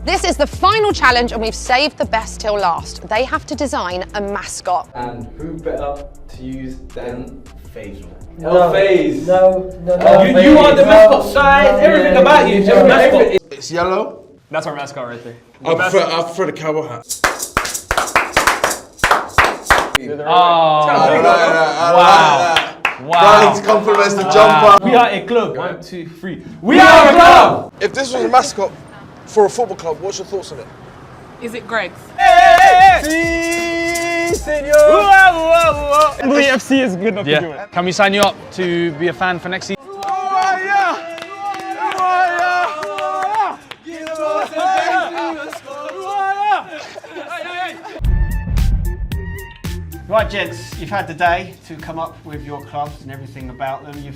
This is the final challenge and we've saved the best till last. They have to design a mascot. And who better to use than FaZe? No. FaZe. No. You are the mascot size, everything about you, just mascot. It's yellow. That's our mascot right there. I prefer the cowboy hat. Wow. That compliments the jumper. We are a club. 1, 2, 3. We are a club! If this was a mascot for a football club, what's your thoughts on it? Is it Greg's? FC is good enough to do it. Can we sign you up to be a fan for next season? Right, gents, you've had the day to come up with your clubs and everything about them. You've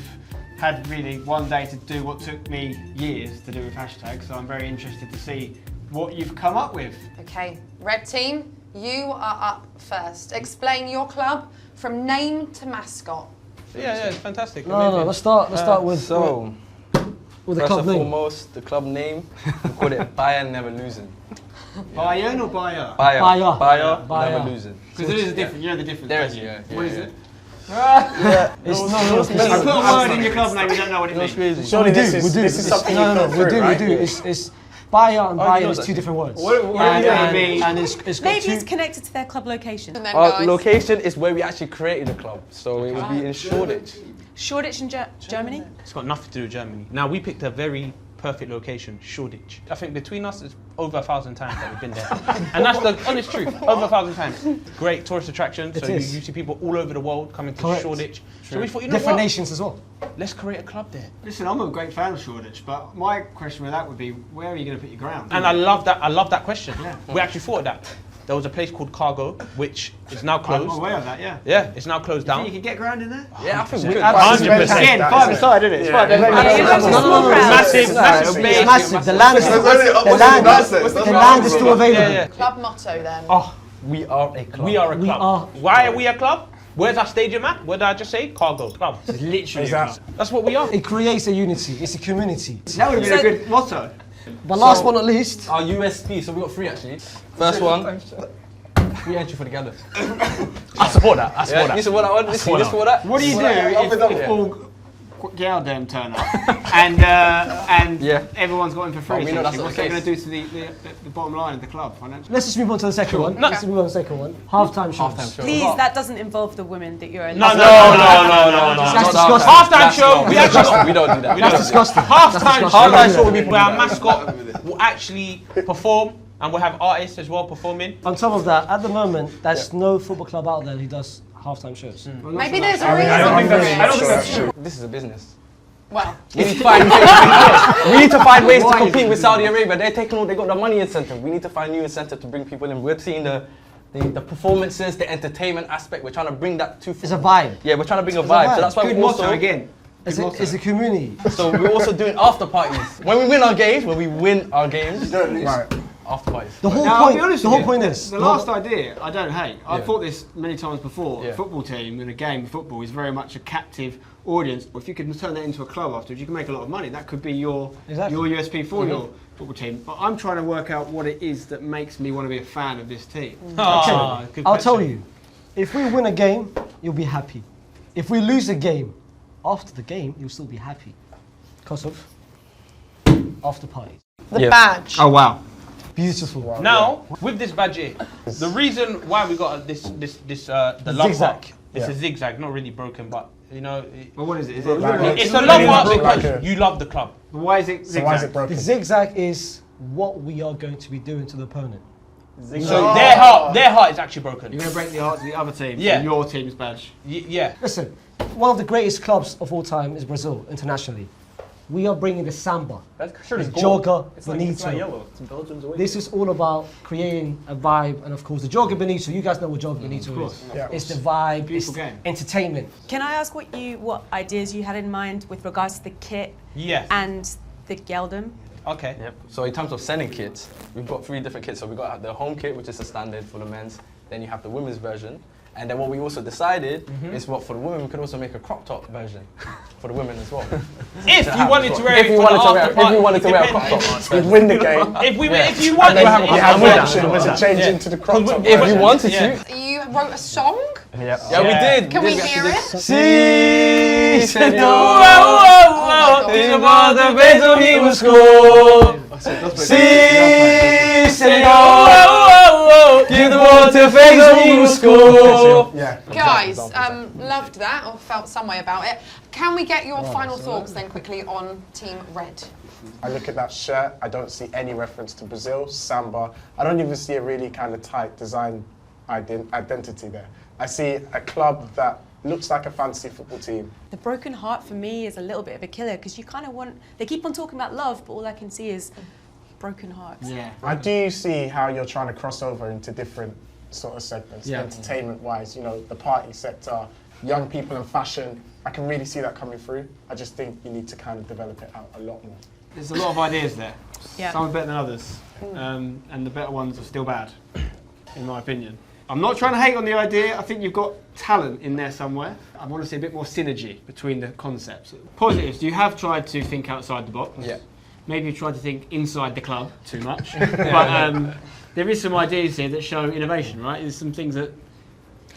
had really one day to do what took me years to do with hashtags, so I'm very interested to see what you've come up with. Okay, red team, you are up first. Explain your club from name to mascot. Yeah, it's fantastic. No, let's start with the First club and name. foremost, the club name, we call it Bayern Never Losing. Bayern or Bayer? Bayern Bayer. Never Losing. Because there is a difference, you know the difference. There don't is, you? yeah. What is it? It's You put a word in your club name, you don't know what it means. Surely this is something we do. It's Bayer and Bayer is two different words. What do you mean? And it's got Maybe two. it's connected to their club location. And then Our guys, location is where we actually created the club, so it would be in Shoreditch. Shoreditch in Germany? It's got nothing to do with Germany. Now, we picked a very perfect location, Shoreditch. I think between us, it's over 1,000 times that we've been there. And that's the honest truth, over 1,000 times. Great tourist attraction, so you see people all over the world coming to Shoreditch. So we thought, you know Different what? nations as well. Let's create a club there. Listen, I'm a great fan of Shoreditch, but my question with that would be, where are you going to put your ground? And I love that question. Yeah. We actually thought of that. There was a place called Cargo, which is now I'm closed. aware of that, yeah. Yeah, it's now closed You down. think you can get ground in there? Yeah, I think we could. 100%. Again, 5 aside, isn't it? It's fine. Massive It's massive. The land is still available. Yeah. club motto then. Oh, We are a club. we are a club. We are. Why are we a club? Where's our stadium at? What did I just say? Cargo Club. It's literally a club. That's what we are. It creates a unity. It's a community. That would have been a good motto. But last but not least, Our USP, so we got 3 actually. First one, free entry for the gathers. I support that. I support Yeah, you support that one? Listen, you support that? What do you do if all gal them turn up and everyone's got in for free? we know that's What's not that the going to do to the bottom line of the club financially? let's just move on to the second one. Let's move on to the second one. Halftime shows. Halftime show. Please, that doesn't involve the women that you're in. No. That's disgusting. Halftime show. We actually got We don't do that. That's disgusting. halftime show will be where our mascot will actually perform, and we'll have artists as well performing. On top of that, at the moment, there's no football club out there who does halftime shows. Maybe there's a reason. I don't think that's true. This is a business. Well, We need to find ways. We need to find ways to compete with Saudi Arabia. They got the money incentive. We need to find new incentive to bring people in. We're seeing the performances, the entertainment aspect. We're trying to bring that to. It's a vibe. Yeah, we're trying to bring a vibe. So that's why Good we motto also again. It's a community. So we're also doing after parties. When we win our games, after parties. The whole Now, I'll be point. honest The with whole you, point is the last idea I don't hate. I've Yeah. thought this many times before. Yeah. A football team in a game of football is very much a captive audience. If you can turn that into a club afterwards, you can make a lot of money. That could be your USP for your football team. But I'm trying to work out what it is that makes me want to be a fan of this team. I'll tell you. If we win a game, you'll be happy. If we lose a game, after the game, you'll still be happy. Because of after parties. the badge. Oh wow. Beautiful. Now, with this badge here, the reason why we got the love zigzag. mark, it's a zigzag, not really broken, but you know, Well, what is it? Is it's a love mark because you love the club. Why is it zigzag? The zigzag is what we are going to be doing to the opponent. So their heart is actually broken. You're going to break the heart of the other team. Yeah. In your team's badge. Yeah. Listen, one of the greatest clubs of all time is Brazil internationally. We are bringing the samba, the jogger bonito. This is all about creating a vibe, and of course the jogger bonito. You guys know what jogger bonito is. Yeah. It's the vibe. Beautiful it's game. entertainment. Can I ask what ideas you had in mind with regards to the kit Yeah. and the geldom? Okay. Yep. So in terms of sending kits, we've got 3 different kits. So we've got the home kit, which is a standard for the men's. Then you have the women's version. And then what we also decided is what for the women we could also make a crop top version for the women as well. If you wanted to wear it If you for the after party, if you wanted to wear a crop top. We'd win the game. If you wanted, You have the option to change into the crop top. If you wanted to. You wrote a song? Yeah, we did. Can we hear it? Si, Oh senor, the beso he was cool. Si, senor, give the world to face he was cool. Guys, loved that, or felt some way about it. Can we get your final thoughts then quickly on Team Red? I look at that shirt, I don't see any reference to Brazil, samba. I don't even see a really kind of tight design identity there. I see a club that looks like a fancy football team. The broken heart for me is a little bit of a killer because you kind of want, they keep on talking about love, but all I can see is broken hearts. Yeah. I do see how you're trying to cross over into different sort of segments, entertainment-wise, you know, the party sector, young people and fashion. I can really see that coming through. I just think you need to kind of develop it out a lot more. There's a lot of ideas there. Yeah. Some are better than others, and the better ones are still bad, in my opinion. I'm not trying to hate on the idea. I think you've got talent in there somewhere. I want to see a bit more synergy between the concepts. Positives, you have tried to think outside the box. Yeah. Maybe you've tried to think inside the club too much. But there is some ideas here that show innovation, right? There's some things that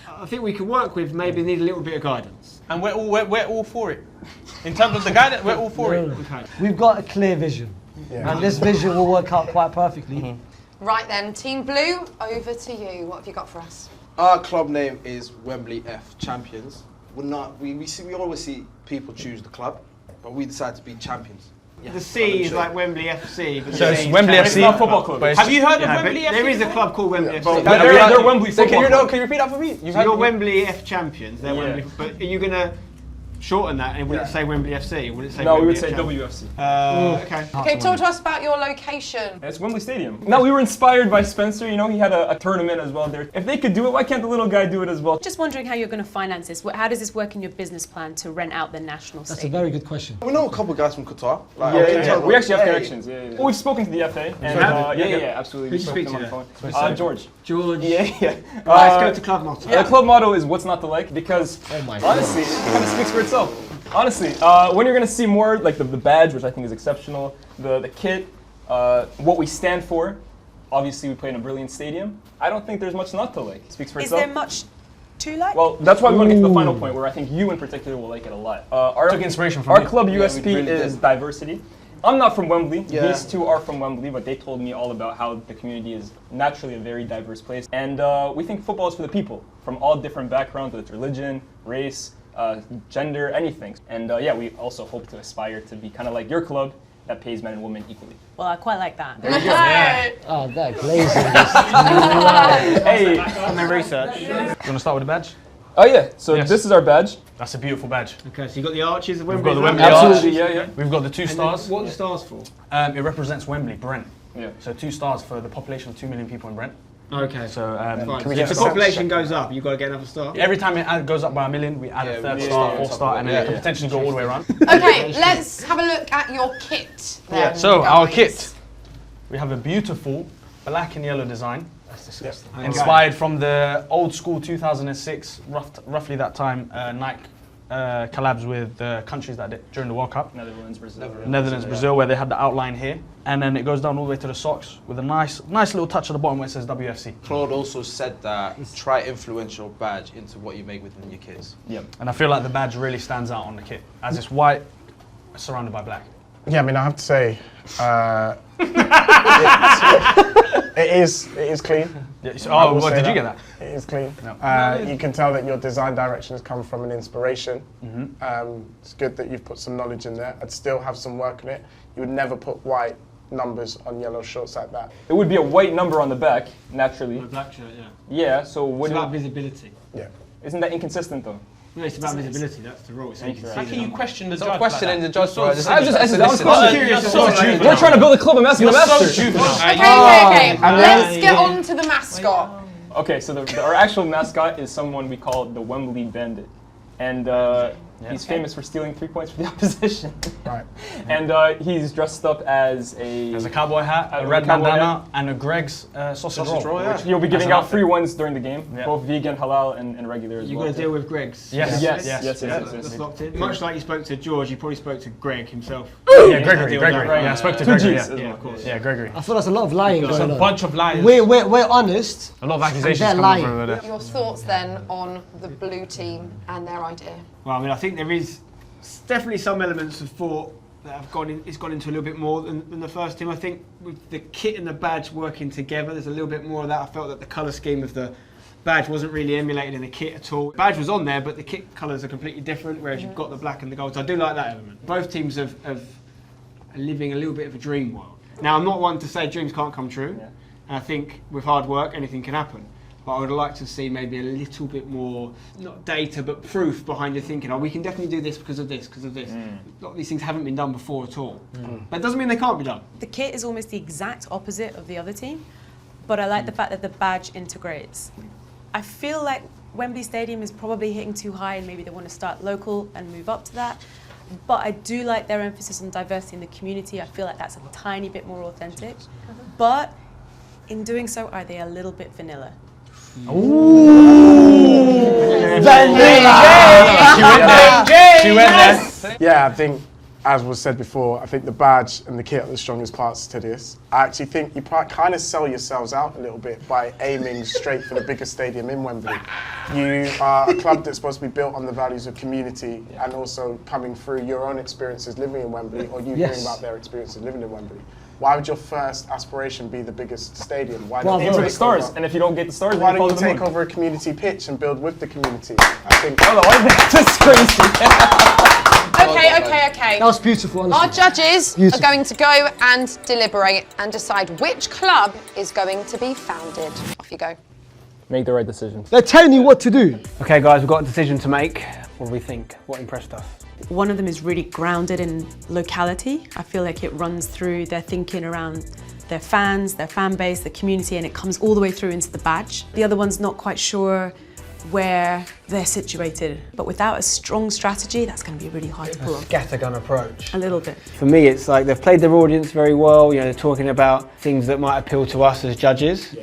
I think we can work with, maybe need a little bit of guidance. And we're all for it. In terms of the guidance, we're all for it. Okay. We've got a clear vision, and this vision will work out quite perfectly. Right then, Team Blue, over to you. What have you got for us? Our club name is Wembley F Champions. We always see people choose the club, but we decided to be champions. The C is like Wembley FC. But So the it's C is Wembley Champions. FC. Not football club. Have you heard of Yeah, but Wembley FC? there is a club called Wembley FC. But they're Wembley football club. Can you repeat that for me? So you're Wembley F champions. They're Wembley. But are you going to shorten that and would it say Wembley FC? Or would it say No, we Wembley would say F WFC. Okay. Okay, talk to us about your location. It's Wembley Stadium. No, we were inspired by Spencer. You know, he had a tournament as well there. If they could do it, why can't the little guy do it as well? Just wondering how you're going to finance this. How does this work in your business plan to rent out the national That's a stadium? very good question. We know a couple of guys from Qatar. Like, We actually have connections. Well, we've spoken to the FA. And, absolutely. Who'd you speak to on the phone. George. George. Yeah. Let's go to club motto. The club motto is "What's not to like," because honestly, it kind of speaks for itself. Honestly, when you're gonna see more like the badge, which I think is exceptional, the kit, what we stand for. Obviously, we play in a brilliant stadium. I don't think there's much not to like. It speaks for Is itself. there much to like? Well, that's why we want to get to the final point, where I think you in particular will like it a lot. Took inspiration from our you. club Yeah, USP we really is did. diversity. I'm not from Wembley. Yeah. These two are from Wembley, but they told me all about how the community is naturally a very diverse place. And we think football is for the people, from all different backgrounds, whether it's religion, race, gender, anything. And we also hope to aspire to be kind of like your club that pays men and women equally. Well, I quite like that. There you go. Oh, that glazing. Hey, On the research. You want to start with the badge? oh yeah, so Yes. this is our badge. That's a beautiful badge. Okay, so you've got the arches of We've Wembley. got the Wembley Absolutely, arch. yeah. We've got the 2 stars. What are the stars for? It represents Wembley, Brent. Yeah. So 2 stars for the population of 2 million people in Brent. Okay. So Fine. can we So get if the population goes up, you've got to get another star. every time it goes up by 1 million, we add a third star, 4 star, and then it can potentially go all the way around. Okay, let's have a look at your kit then, So our guys. kit, we have a beautiful black and yellow design. That's disgusting. Inspired from the old school 2006, roughly that time, Nike collabs with countries that did during the World Cup. Netherlands, Brazil. Netherlands, Brazil, where they had the outline here. And then it goes down all the way to the socks with a nice little touch at the bottom where it says WFC. Claude also said that try influence your badge into what you make within your kits. Yep. And I feel like the badge really stands out on the kit, as it's white, surrounded by black. Yeah, I mean, I have to say, it is clean. Yeah, so, I will well, say did you that. get that? It is clean. No. You can tell that your design direction has come from an inspiration. It's good that you've put some knowledge in there. I'd still have some work on it. You would never put white numbers on yellow shorts like that. It would be a white number on the back, naturally. The black shirt, yeah. Yeah, so It's what about visibility. Yeah. isn't that inconsistent though? No, it's about visibility. That's the rule. So you can see How the can you number. question the Stop judge? questioning the judge, bro. I was You're so juvenile. We're trying to build a club. I'm asking the master. Okay. Let's get on to the mascot. Okay, so our actual mascot is someone we call the Wembley Bandit, and He's famous for stealing 3 points for the opposition. Right. And he's dressed up as a cowboy hat, a red bandana, and a Greg's sausage roll. Which you'll be giving out free ones during the game, both vegan, halal, and regular as well. You're going to deal with Greg's? Yes. That's locked in. Much like you spoke to George, you probably spoke to Greg himself. Yeah, Gregory. Yeah, I spoke to Gregory. Yeah, of course. Yeah, Gregory. I feel there's a lot of lying going on. There's a bunch of liars. We're honest. A lot of accusations they're coming lying. from over there. Your thoughts then on the blue team and their idea? Well, I mean, I think there is definitely some elements of thought that have gone into a little bit more than the first team. I think with the kit and the badge working together, there's a little bit more of that. I felt that the colour scheme of the badge wasn't really emulated in the kit at all. The badge was on there, but the kit colours are completely different, whereas you've got the black and the gold. So I do like that element. Both teams are living a little bit of a dream world. Now, I'm not one to say dreams can't come true, and I think with hard work, anything can happen. But I would like to see maybe a little bit more, not data, but proof behind your thinking. Oh, we can definitely do this because of this, because of this. A lot of these things haven't been done before at all. But it doesn't mean they can't be done. The kit is almost the exact opposite of the other team, but I like the fact that the badge integrates. I feel like Wembley Stadium is probably hitting too high and maybe they want to start local and move up to that. But I do like their emphasis on diversity in the community. I feel like that's a tiny bit more authentic. But in doing so, are they a little bit vanilla? She went there. Yeah, I think, as was said before, I think the badge and the kit are the strongest parts to this. I actually think you kind of sell yourselves out a little bit by aiming straight for the biggest stadium in Wembley. You are a club that's supposed to be built on the values of community and also coming through your own experiences living in Wembley or you hearing about their experiences living in Wembley. Why would your first aspiration be the biggest stadium? Why don't aim for the stars, and if you don't get the stars, why then don't you you follow take the moon. over a community pitch and build with the community? I think. That's crazy. Okay. That was beautiful, honestly. Our judges are going to go and deliberate and decide which club is going to be founded. Off you go. Make the right decision. They're telling you what to do. Okay, guys, we've got a decision to make. What do we think? What impressed us? One of them is really grounded in locality. I feel like it runs through their thinking around their fans, their fan base, the community, and it comes all the way through into the badge. The other one's not quite sure where they're situated, but without a strong strategy, that's going to be really hard to pull off. Scattergun approach. A little bit. For me, it's like they've played their audience very well. You know, they're talking about things that might appeal to us as judges.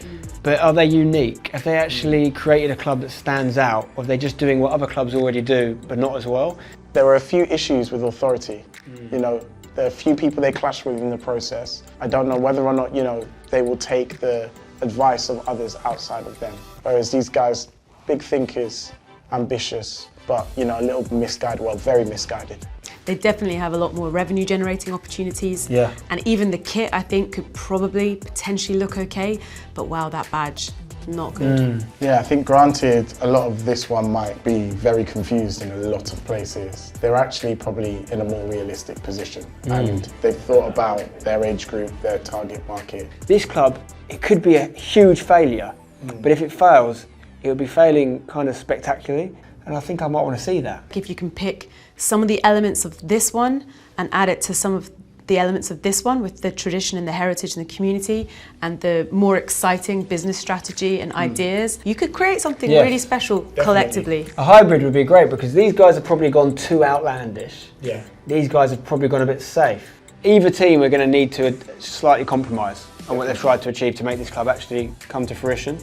But are they unique? Have they actually created a club that stands out, or are they just doing what other clubs already do, but not as well? There were a few issues with authority. You know, there are a few people they clash with in the process. I don't know whether or not, you know, they will take the advice of others outside of them. Whereas these guys, big thinkers, ambitious, but, you know, a little misguided, well, very misguided. They definitely have a lot more revenue generating opportunities. Yeah. And even the kit, I think, could probably potentially look okay, but wow, that badge, not good. Yeah, I think granted, a lot of this one might be very confused in a lot of places. They're actually probably in a more realistic position and they've thought about their age group, their target market. This club, it could be a huge failure, but if it fails, it will be failing kind of spectacularly, and I think I might want to see that. If you can pick some of the elements of this one and add it to some of the elements of this one with the tradition and the heritage and the community and the more exciting business strategy and ideas, you could create something really special collectively. A hybrid would be great because these guys have probably gone too outlandish. Yeah. These guys have probably gone a bit safe. Either team are going to need to slightly compromise on what they've tried to achieve to make this club actually come to fruition.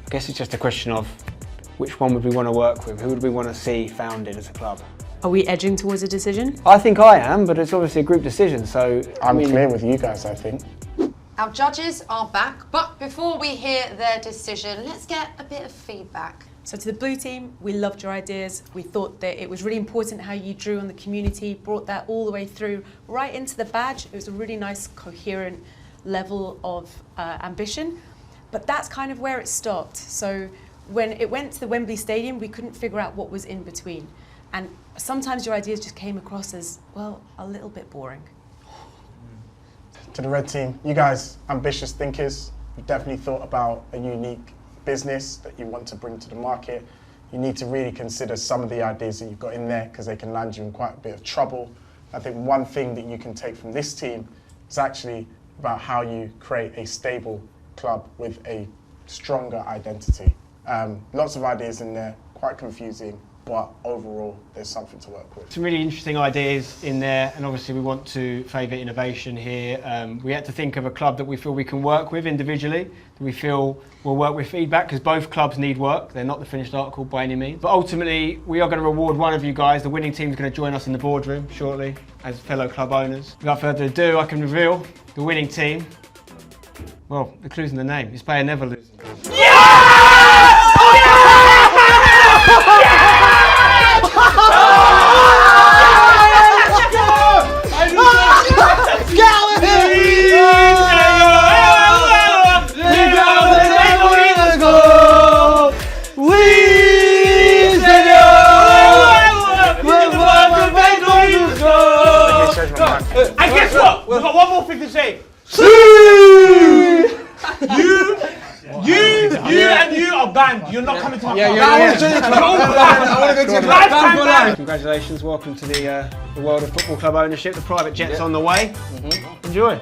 I guess it's just a question of which one would we want to work with? Who would we want to see founded as a club? Are we edging towards a decision? I think I am, but it's obviously a group decision, so... I'm clear with you guys, I think. Our judges are back, but before we hear their decision, let's get a bit of feedback. So to the blue team, we loved your ideas. We thought that it was really important how you drew on the community, brought that all the way through, right into the badge. It was a really nice, coherent level of ambition. But that's kind of where it stopped. So when it went to the Wembley Stadium, we couldn't figure out what was in between. And sometimes your ideas just came across as, well, a little bit boring. To the red team, you guys, ambitious thinkers, you've definitely thought about a unique business that you want to bring to the market. You need to really consider some of the ideas that you've got in there because they can land you in quite a bit of trouble. I think one thing that you can take from this team is actually about how you create a stable club with a stronger identity. Lots of ideas in there, quite confusing, but overall, there's something to work with. Some really interesting ideas in there, and obviously we want to favour innovation here. We had to think of a club that we feel we can work with individually, that we feel will work with feedback, because both clubs need work. They're not the finished article by any means. But ultimately, we are going to reward one of you guys. The winning team is going to join us in the boardroom shortly as fellow club owners. Without further ado, I can reveal the winning team. Well, the clue's in the name. It's Bayer never losing. And guess what? We've got one more thing to say. You are banned. You're not coming to my club. I want to join your club. I want to go to your club. Congratulations, welcome to the world of football club ownership. The private jet's on the way. Enjoy.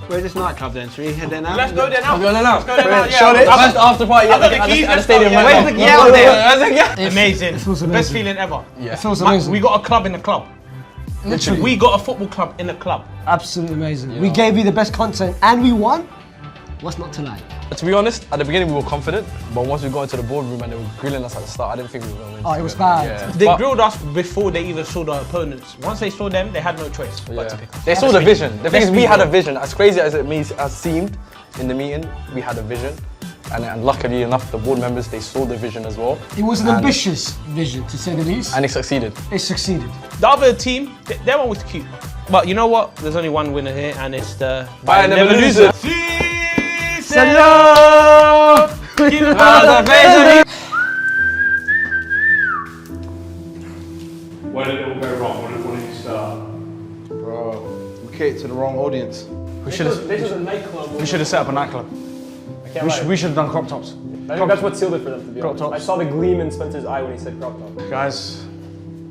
Where's this nightclub then? Should we head there now? Let's go there now. Let's go there now. Shot it. First after party at the stadium. Where's the yell there? Amazing. Best feeling ever. It feels amazing. We got a club in the club. Literally. We got a football club in the club. Absolutely amazing. Yeah. We gave you the best content and we won. What's not to like? To be honest, at the beginning we were confident, but once we got into the boardroom and they were grilling us at the start, I didn't think we were going to win. Oh, it was bad. Yeah. They grilled us before they even saw the opponents. Once they saw them, they had no choice but to pick us. They saw the vision. The thing is, we had a vision. As crazy as it seemed in the meeting, we had a vision. And luckily enough, the board members, they saw the vision as well. It was an ambitious vision, to say the least. And it succeeded. It succeeded. The other team, their one was cute. But you know what? There's only one winner here, and it's the Bayer never loses. Senor! Where did it all go wrong? What did you start? Bro, we catered to the wrong audience. We should have set up a nightclub. We should have done crop tops. I think that's what sealed it for them, to be honest. I saw the gleam in Spencer's eye when he said crop top. Guys,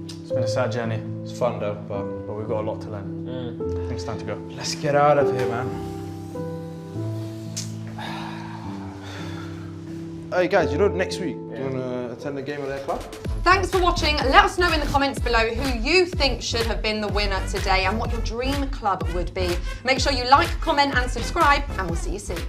it's been a sad journey. It's fun though, but we've got a lot to learn. I think it's time to go. let's get out of here, man. Hey guys, you know next week, do you want to attend the game of their club? Thanks for watching. Let us know in the comments below who you think should have been the winner today and what your dream club would be. Make sure you like, comment and subscribe, and we'll see you soon.